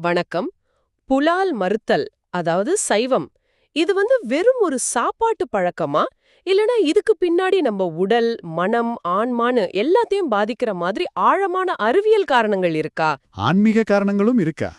வணக்கம். புலால் மறுத்தல், அதாவது சைவம், இது வெறும் ஒரு சாப்பாட்டு பழக்கமா, இல்லனா இதுக்கு பின்னாடி நம்ம உடல், மனம், ஆன்மான்னு எல்லாத்தையும் பாதிக்கிற மாதிரி ஆழமான அறிவியல் காரணங்கள் இருக்கா? ஆன்மீக காரணங்களும் இருக்கா?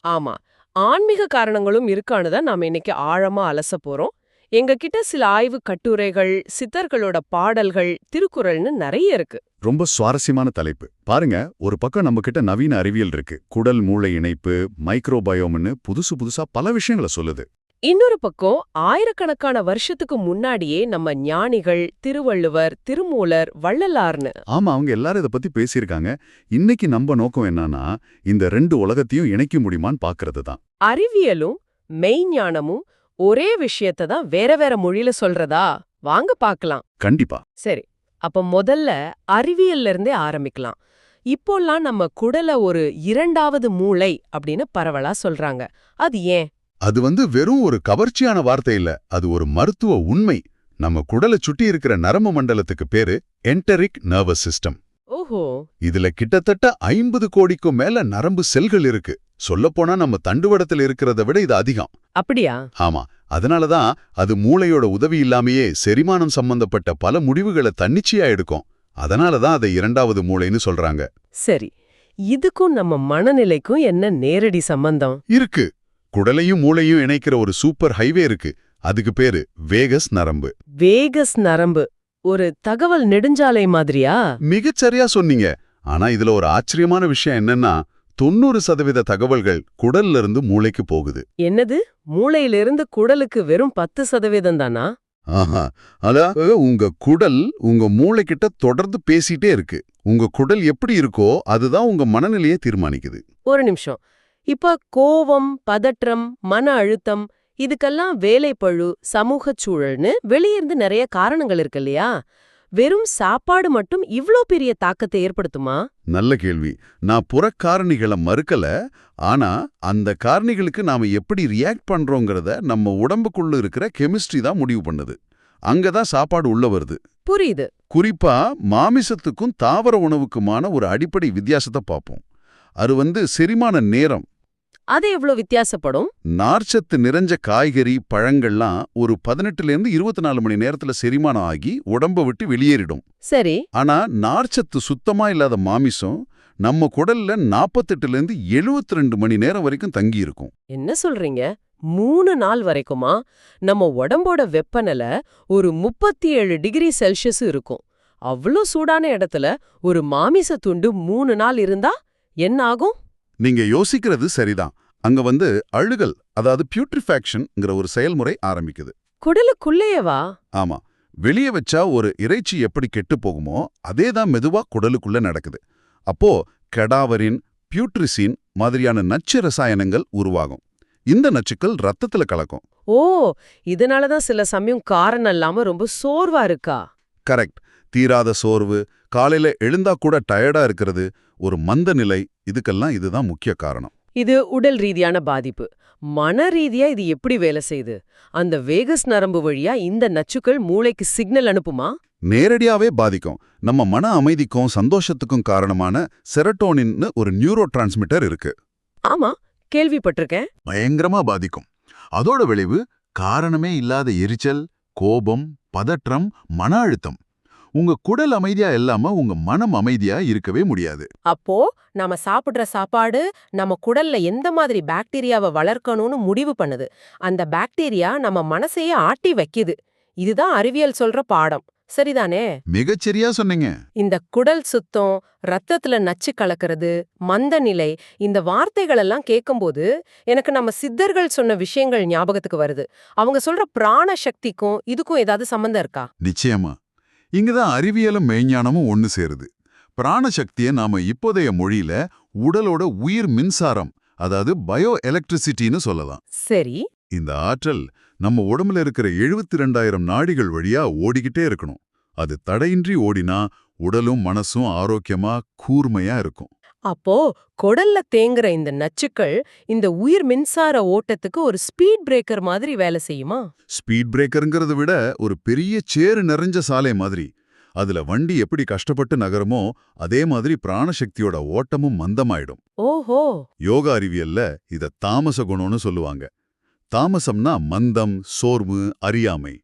ஆமா, ஆன்மீக காரணங்களும் இருக்கான்னு தான் நாம இன்னைக்கு ஆழமா அலச போறோம். எங்க கிட்ட சில ஆய்வு கட்டுரைகள், சித்தர்களோட பாடல்கள், திருக்குறள்னு நிறைய இருக்கு. ரொம்ப சுவாரஸ்யமான தலைப்பு. பாருங்க, ஒரு பக்கம் நம்ம கிட்ட நவீன அறிவியல் இருக்கு. குடல் மூளை இணைப்பு, மைக்ரோபயோம்னு புதுசு புதுசா பல விஷயங்களை சொல்லுது. இன்னொரு பக்கம் ஆயிரக்கணக்கான வருஷத்துக்கு முன்னாடியே நம்ம ஞானிகள், திருவள்ளுவர், திருமூலர், வள்ளலார்னு. ஆமா, அவங்க எல்லாரும் இதை பத்தி பேசியிருக்காங்க. இன்னைக்கு நம்ம நோக்கம் என்னன்னா, இந்த ரெண்டு உலகத்தையும் இணைக்க முடியுமான்னு பாக்குறது தான். அறிவியலும் மெய்ஞானமும் ஒரே விஷயத்தை தான் வேற வேற மொழியில சொல்றதா? வாங்க பார்க்கலாம். கண்டிப்பா. சரி, அப்ப முதல்ல அறிவியல்ல இருந்தே ஆரம்பிக்கலாம். இப்போல்லாம் நம்ம குடல ஒரு இரண்டாவது மூளை அப்படின்னு பரவலா சொல்றாங்க. அது ஏன்? அது வெறும் ஒரு கவர்ச்சியான வார்த்தை இல்ல, அது ஒரு மருத்துவ உண்மை. நம்ம குடலை சுட்டி இருக்கிற நரம்பு மண்டலத்துக்கு பேரு என்டரிக் நர்வஸ் சிஸ்டம். ஓஹோ. இதுல கிட்டத்தட்ட 50 கோடிக்கும் மேல நரம்பு செல்கள் இருக்கு. சொல்லப்போனா நம்ம தண்டுவடத்துல இருக்கிறத விட இது அதிகம். அப்படியா? ஆமா, அதனாலதான் அது மூளையோட உதவி இல்லாமையே செரிமானம் சம்பந்தப்பட்ட பல முடிவுகளை தன்னிச்சையா எடுக்கும். அதனாலதான் அதை இரண்டாவது மூளைன்னு சொல்றாங்க. சரி, இதுக்கும் நம்ம மனநிலைக்கும் என்ன நேரடி சம்பந்தம் இருக்கு. குடலையும் மூளையும் இணைக்கிற ஒரு சூப்பர் ஹைவே இருக்கு. அதுக்கு பேரு வேகஸ் நரம்பு. வேகஸ் நரம்பு ஒரு தகவல் நெடுஞ்சாலை மாதிரியா? மிகச்சரியா சொன்னீங்க. ஆனா இதுல ஒரு ஆச்சரியமான விஷயம் என்னன்னா, 90% தகவல்கள் குடல்ல இருந்து மூளைக்கு போகுது. என்னது? மூளையிலிருந்து குடலுக்கு வெறும் 10% தானா? ஆஹா, அதாவது உங்க குடல் உங்க மூளை கிட்ட தொடர்ந்து பேசிட்டே இருக்கு. உங்க குடல் எப்படி இருக்கோ அதுதான் உங்க மனநிலையை தீர்மானிக்குது. ஒரு நிமிஷம். இப்ப கோவம், பதற்றம், மன அழுத்தம், இதுக்கெல்லாம் வேலைப்பழு, சமூகச் சூழல்னு வெளியிருந்து நிறைய காரணங்கள் இருக்கு இல்லையா? வெறும் சாப்பாடு மட்டும் இவ்ளோ பெரிய தாக்கத்தை ஏற்படுத்துமா? நல்ல கேள்வி. நான் புறக்காரணிகளை மறுக்கல. ஆனா அந்த காரணிகளுக்கு நாம எப்படி ரியாக்ட் பண்றோங்கிறத நம்ம உடம்புக்குள்ள இருக்கிற கெமிஸ்ட்ரி தான் முடிவு பண்ணுது. அங்கதான் சாப்பாடு உள்ள வருது. புரியுது. குறிப்பா மாமிசத்துக்கும் தாவர உணவுக்குமான ஒரு அடிப்படை வித்தியாசத்தை பார்ப்போம். அது செரிமான நேரம். அது எவ்ளோ வித்தியாசப்படும்? நார்ச்சத்து நிறைஞ்ச காய்கறி, பழங்கள்லாம் ஒரு 18லேருந்து 24 மணி நேரத்துல செரிமானம் ஆகி உடம்ப விட்டு வெளியேறிடும். சரி. ஆனா நார்ச்சத்து சுத்தமா இல்லாத மாமிசம் நம்ம குடல்ல 48லேருந்து 72 மணி நேரம் வரைக்கும் தங்கி இருக்கும். என்ன சொல்றீங்க? 3 நாள் வரைக்குமா? நம்ம உடம்போட வெப்பநிலை ஒரு 37 டிகிரி செல்சியஸ் இருக்கும். அவ்ளோ சூடான இடத்துல ஒரு மாமிச துண்டு 3 நாள் இருந்தா என்ன ஆகும்? நீங்க யோசிக்கிறது சரிதான். அங்க அழுகல், அதாவது பியூட்ரிஃபேக்ஷன்ங்கிற ஒரு செயல்முறை ஆரம்பிக்குது. குடலுக்குள்ளேயேவா? ஆமா, வெளியே வச்சா ஒரு இறைச்சி எப்படி கெட்டு போகுமோ அதேதான் மெதுவா குடலுக்குள்ள நடக்குது. அப்போ கெடாவரின், பியூட்ரிசின் மாதிரியான நச்சு ரசாயனங்கள் உருவாகும். இந்த நச்சுக்கள் ரத்தத்துல கலக்கும். ஓ, இதனாலதான் சில சமயம் காரணம் இல்லாம ரொம்ப சோர்வா இருக்கா? கரெக்ட். தீராத சோர்வு, காலையில எழுந்தா கூட டயர்டா இருக்கிறது, ஒரு மந்த நிலை, இதுக்கெல்லாம் இதுதான் முக்கிய காரணம். இது உடல் ரீதியான பாதிப்பு. மன ரீதியா இது எப்படி வேலை செய்யுது? அந்த வேகஸ் நரம்பு வழியா இந்த நச்சுக்கள் மூளைக்கு சிக்னல் அனுப்புமா? நேரடியாவே பாதிக்கும். நம்ம மன அமைதிக்கும் சந்தோஷத்துக்கும் காரணமான செரட்டோனின்னு ஒரு நியூரோ டிரான்ஸ்மிட்டர் இருக்கு. ஆமா, கேள்விப்பட்டிருக்கேன். பயங்கரமா பாதிக்கும். அதோட விளைவு காரணமே இல்லாத எரிச்சல், கோபம், பதற்றம், மன அழுத்தம். உங்க குடல் அமைதியா இல்லாம உங்க மனம் அமைதியா இருக்கவே முடியாது. அப்போ நாம சாப்பிடுற சாப்பாடு நம்ம குடல்ல எந்த மாதிரி பாக்டீரியாவை வளர்க்கணும்னு முடிவு பண்ணுது. அந்த பாக்டீரியா நம்ம மனசையே ஆட்டி வைக்குது. இதுதான் அறிவியல் சொல்ற பாடம். சரிதானே? மிகச்சரியா சொன்னீங்க. இந்த குடல் சுத்தம், ரத்தத்துல நச்சு கலக்கிறது, மந்த நிலை, இந்த வார்த்தைகள் எல்லாம் கேட்கும்போது எனக்கு நம்ம சித்தர்கள் சொன்ன விஷயங்கள் ஞாபகத்துக்கு வருது. அவங்க சொல்ற பிராண சக்திக்கும் இதுக்கும் ஏதாவது சம்பந்தம் இருக்கா? நிச்சயமா. இங்கதான் அறிவியலும் மெய்ஞானமும் ஒன்னு சேருது. பிராணசக்தியை நாம இப்போதைய மொழியில உடலோட உயிர் மின்சாரம், அதாவது பயோ எலக்ட்ரிசிட்டின்னு சொல்லலாம். சரி. இந்த ஆற்றல் நம்ம உடம்புல இருக்கிற 72,000 நாடிகள் வழியா ஓடிக்கிட்டே இருக்கணும். அது தடையின்றி ஓடினா உடலும் மனசும் ஆரோக்கியமா கூர்மையா இருக்கும். அப்போ குடல்ல தேங்குற இந்த நச்சுக்கள் இந்த உயிர் மின்சார ஓட்டத்துக்கு ஒரு ஸ்பீட் பிரேக்கர் மாதிரி வேலை செய்யுமா? ஸ்பீட் பிரேக்கருங்கிறத விட ஒரு பெரிய சேறு நிறைஞ்ச சாலை மாதிரி. அதுல வண்டி எப்படி கஷ்டப்பட்டு நகருமோ அதே மாதிரி பிராணசக்தியோட ஓட்டமும் மந்தமாயிடும். ஓஹோ. யோகா அறிவியல்ல இத தாமச குணம்னு சொல்லுவாங்க. தாமசம்னா மந்தம், சோர்வு, அறியாமை.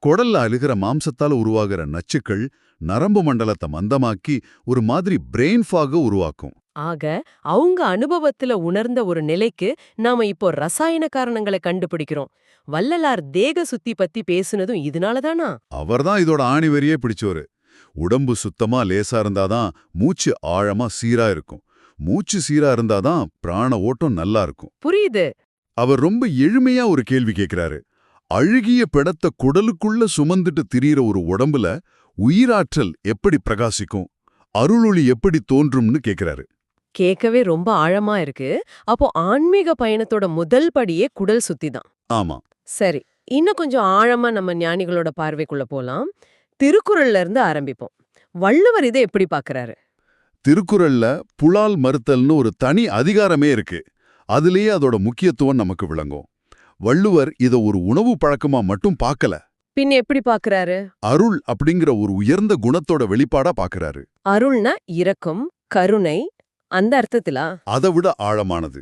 குடல்ல அழுகிற மாம்சத்தால உருவாகிற நச்சுக்கள் நரம்பு மண்டலத்தை மந்தமாக்கி ஒரு மாதிரி பிரெயின் ஃபாக உருவாக்கும். ஆக அவங்க அனுபவத்துல உணர்ந்த ஒரு நிலைக்கு நாம இப்போ ரசாயன காரணங்களை கண்டுபிடிக்கிறோம். வள்ளலார் தேக சுத்தி பத்தி பேசுனதும் இதனாலதானா? அவர்தான் இதோட ஆணிவரியே பிடிச்சோரு. உடம்பு சுத்தமா லேசா இருந்தாதான் மூச்சு ஆழமா சீரா இருக்கும். மூச்சு சீரா இருந்தாதான் பிராண ஓட்டம் நல்லா இருக்கும். புரியுது. அவர் ரொம்ப எளிமையா ஒரு கேள்வி கேட்கிறாரு. அழுகிய பிடத்த குடலுக்குள்ள சுமந்துட்டு திரியிற ஒரு உடம்புல உயிராற்றல் எப்படி பிரகாசிக்கும், அருளொளி எப்படி தோன்றும்னு கேட்கிறாரு. கேட்கவே ரொம்ப ஆழமா இருக்கு. அப்போ ஆன்மீக பயணத்தோட முதல் படியே குடல் சுத்தி தான். ஆமா, சரி, இன்னும் கொஞ்சம் ஆழமா நம்ம ஞானிகளோட பார்வைக்குள்ள போலாம். திருக்குறள்ல இருந்து ஆரம்பிப்போம். வள்ளுவர் இதை எப்படி பார்க்கறாரு? திருக்குறள்ல புலால் மறுத்தல்னு ஒரு தனி அதிகாரமே இருக்கு. அதுலயே அதோட முக்கியத்துவம் நமக்கு விளங்கும். வள்ளுவர் இத ஒரு உணவு பழக்கமா மட்டும் பார்க்கல, பின் எப்படி பார்க்கறாரு? அருள் அப்படிங்கிற ஒரு உயர்ந்த குணத்தோட வெளிப்பாடா பார்க்கறாரு. அருள்னா இரக்கம், கருணை, அந்த அர்த்தத்திலா? அதை விட ஆழமானது.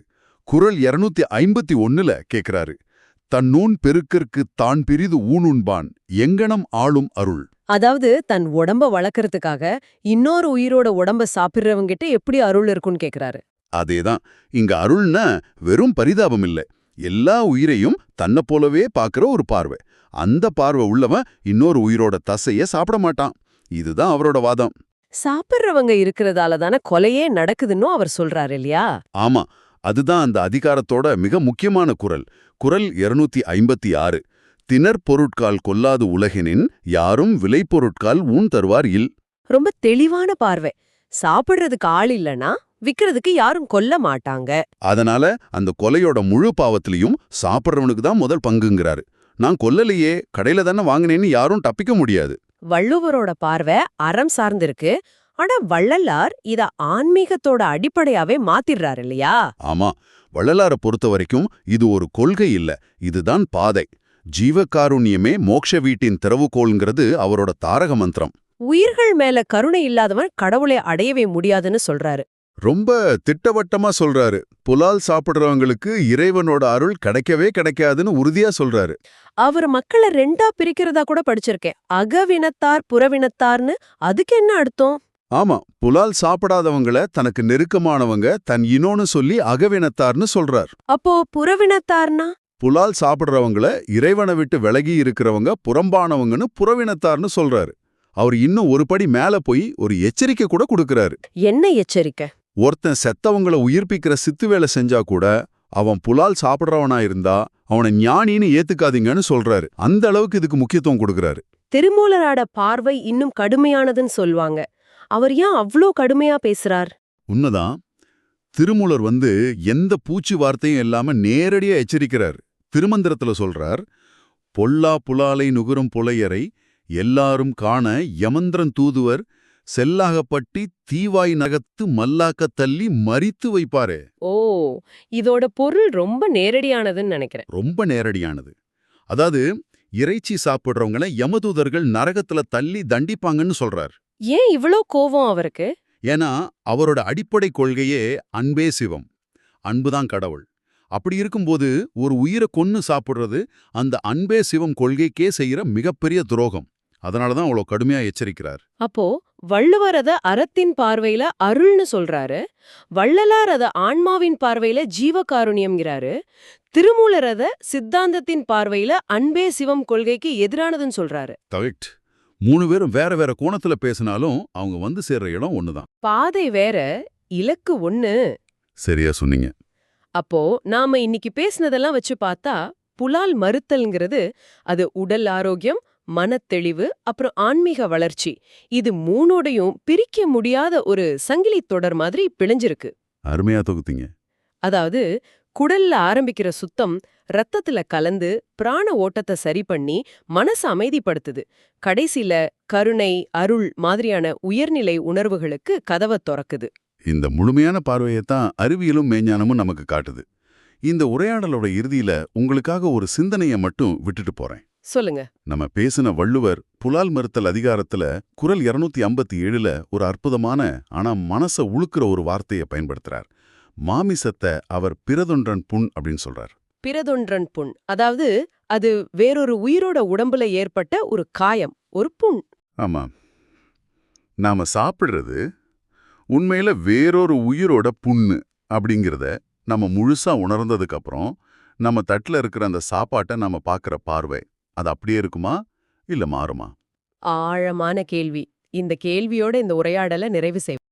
குறள் 251ல கேட்கிறாரு. தன்னூன் பெருக்கற்கு தான் பிரிது ஊனுண்பான் எங்கனம் ஆளும் அருள். அதாவது தன் உடம்ப வளர்க்கறதுக்காக இன்னொரு உயிரோட உடம்ப சாப்பிடுறவங்கிட்ட எப்படி அருள் இருக்குன்னு கேக்குறாரு. அதேதான், இங்க அருள்னா வெறும் பரிதாபம் இல்ல, எல்லா உயிரையும் தன்னை போலவே பார்க்கிற ஒரு பார்வை. அந்த பார்வை உள்ளவன் இன்னொரு உயிரோட தசைய சாப்பிட மாட்டான். இதுதான் அவரோட வாதம். சாப்பிடுறவங்க இருக்கிறதால தானே கொலையே நடக்குதுன்னு அவர் சொல்றாரு இல்லையா? ஆமா, அதுதான் அந்த அதிகாரத்தோட மிக முக்கியமான குறள். குறள் 256. திணற் பொருட்கால் கொல்லாது உலகினின் யாரும் விளைபொருட்கால் ஊன் தருவார் இல். ரொம்ப தெளிவான பார்வை. சாப்பிடுறதுக்கு ஆள் இல்லனா விக்கிறதுக்கு யாரும் கொல்ல மாட்டாங்க. அதனால அந்த கொலையோட முழு பாவத்திலையும் சாப்பிட்றவனுக்கு தான் முதல் பங்குங்கிறாரு. நான் கொல்லலையே, கடையில தானே வாங்கினேன்னு யாரும் தப்பிக்க முடியாது. வள்ளுவரோட பார்வை அறம் சார்ந்திருக்கு. ஆனா வள்ளலார் இத ஆன்மீகத்தோட அடிப்படையாவே மாத்திடுறாரு இல்லையா? ஆமா, வள்ளலாரை பொறுத்த வரைக்கும் இது ஒரு கொள்கை இல்ல, இதுதான் பாதை. ஜீவகாருண்யமே மோட்ச வீட்டின் திறவுகோள்ங்கிறது அவரோட தாரக மந்திரம். உயிர்கள் மேல கருணை இல்லாதவன் கடவுளை அடையவே முடியாதுன்னு சொல்றாரு. ரொம்ப திட்டவட்டமா சொல்றாரு. புலால் சாப்பிடுறவங்களுக்கு இறைவனோட அருள் கிடைக்கவே கிடைக்காதுன்னு உறுதியா சொல்றாரு. அவர் மக்களை ரெண்டா பிரிக்கிறதா கூட படிச்சிருக்கேன். அகவினத்தார் புறவினத்தார்னு. அதுக்கு என்ன அர்த்தம்? ஆமா, புலால் சாப்பிடாதவங்கள தனக்கு நெருக்கமானவங்க தன் இனோன்னு சொல்லி அகவினத்தார்னு சொல்றார். அப்போ புறவினத்தார்னா? புலால் சாப்பிடுறவங்கள இறைவனை விட்டு விலகி இருக்கிறவங்க புறம்பானவங்கன்னு புறவினத்தார்னு சொல்றாரு. அவர் இன்னும் ஒரு படி மேல போய் ஒரு எச்சரிக்கை கூட கொடுக்கறாரு. என்ன எச்சரிக்கை? ஒருத்தன் செத்தவங்கள உயிர்ப்பிக்கிற சித்து வேலை செஞ்சா கூட அவன் புலால் சாப்பிடுறவனா இருந்தா அவனை ஞானின்னு ஏத்துக்காதீங்கன்னு சொல்றாரு. அந்த அளவுக்கு இதுக்கு முக்கியத்துவம் கொடுக்கறாரு. திருமூலரோட பார்வை இன்னும் கடுமையானதுன்னு சொல்வாங்க. அவர் ஏன் அவ்ளோ கடுமையா பேசுறார்? உண்மைதான். திருமூலர் எந்த பூச்சி வார்த்தையும் இல்லாம நேரடியா எச்சரிக்கிறார். திருமந்திரத்துல சொல்றார், பொல்லா புலாலை நுகரும் புலையரை எல்லாரும் காண யமந்திரன் தூதுவர் செல்லாகப்பட்டி தீவாய் நகத்து மல்லாக்க தள்ளி மரித்து வைப்பாரே. ஓ, இதோட பொருள் ரொம்ப நேரடியானதுன்னு நினைக்கிறேன். ரொம்ப நேரடியானது. அதாவது இறைச்சி சாப்பிடுறவங்கள யமதூதர்கள் நரகத்துல தள்ளி தண்டிப்பாங்கன்னு சொல்றார். ஏன் இவ்ளோ கோவம் அவருக்கு? ஏன்னா அவரோட அடிப்படை கொள்கையே அன்பே சிவம், அன்புதான் கடவுள். அப்படி இருக்கும்போது ஒரு உயிரை கொன்னு சாப்பிடுறது அந்த அன்பே சிவம் கொள்கைக்கே செய்யற மிகப்பெரிய துரோகம். அதனாலதான் அவ்வளோ கடுமையா எச்சரிக்கிறார். அப்போ வள்ளுவர் அத அறத்தின் பார்வையில அருள்னு சொல்றாரு, வள்ளலார் அத ஆன்மாவின் பார்வையில ஜீவகாருண்யம்ங்கிறாரு, திருமூலர் அத சித்தாந்தத்தின் பார்வையில அன்பே சிவம் கொள்கைக்கு எதிரானதுன்னு சொல்றாரு. கரெக்ட். 3 பேரும் வேற வேற கோணத்துல பேசினாலும் அவங்க சேர்ற இடம் ஒண்ணுதான். பாதை வேற, இலக்கு ஒண்ணு. சரியா சொன்னீங்க. அப்போ நாம இன்னைக்கு பேசினதெல்லாம் வச்சு பார்த்தா புலால் மறுத்தல்ங்கிறது அது உடல் ஆரோக்கியம், மனத்தெளிவு, அப்புறம் ஆன்மீக வளர்ச்சி, இது மூணோடையும் பிரிக்க முடியாத ஒரு சங்கிலி தொடர் மாதிரி பிணைஞ்சிருக்கு. அருமையா தொகுத்தீங்க. அதாவது குடல்ல ஆரம்பிக்கிற சுத்தம் ரத்தத்துல கலந்து பிராண ஓட்டத்தை சரி பண்ணி மனசை அமைதிப்படுத்துது. கடைசில கருணை, அருள் மாதிரியான உயர்நிலை உணர்வுகளுக்கு கதவை திறக்குது. இந்த முழுமையான பார்வையைத்தான் அறிவியலும் மெய்ஞானமும் நமக்கு காட்டுது. இந்த உரையாடலோட இறுதியில உங்களுக்காக ஒரு சிந்தனையை மட்டும் விட்டுட்டு போறேன். சொல்லுங்க. நம்ம பேசின வள்ளுவர் புலால் மறுத்தல் அதிகாரத்துல குறள் 257ல ஒரு அற்புதமான ஆனா மனச உழுக்கிற ஒரு வார்த்தையை பயன்படுத்துறார். மாமிசத்தை அவர் பிறதொன்றன் புண் அப்படின்னு சொல்றார். பிறதொன்றன் புண், அதாவது அது வேறொரு உயிரோட உடம்புல ஏற்பட்ட ஒரு காயம், ஒரு புண். ஆமா, நாம சாப்பிடுறது உண்மையில வேறொரு உயிரோட புண்ணு அப்படிங்கிறத நம்ம முழுசா உணர்ந்ததுக்கு அப்புறம் நம்ம தட்டுல இருக்கிற அந்த சாப்பாட்டை நாம பார்க்குற பார்வை அது அப்படியே இருக்குமா இல்ல மாறுமா? ஆழமான கேள்வி. இந்த கேள்வியோட இந்த உரையாடலை நிறைவு செய்வோம்.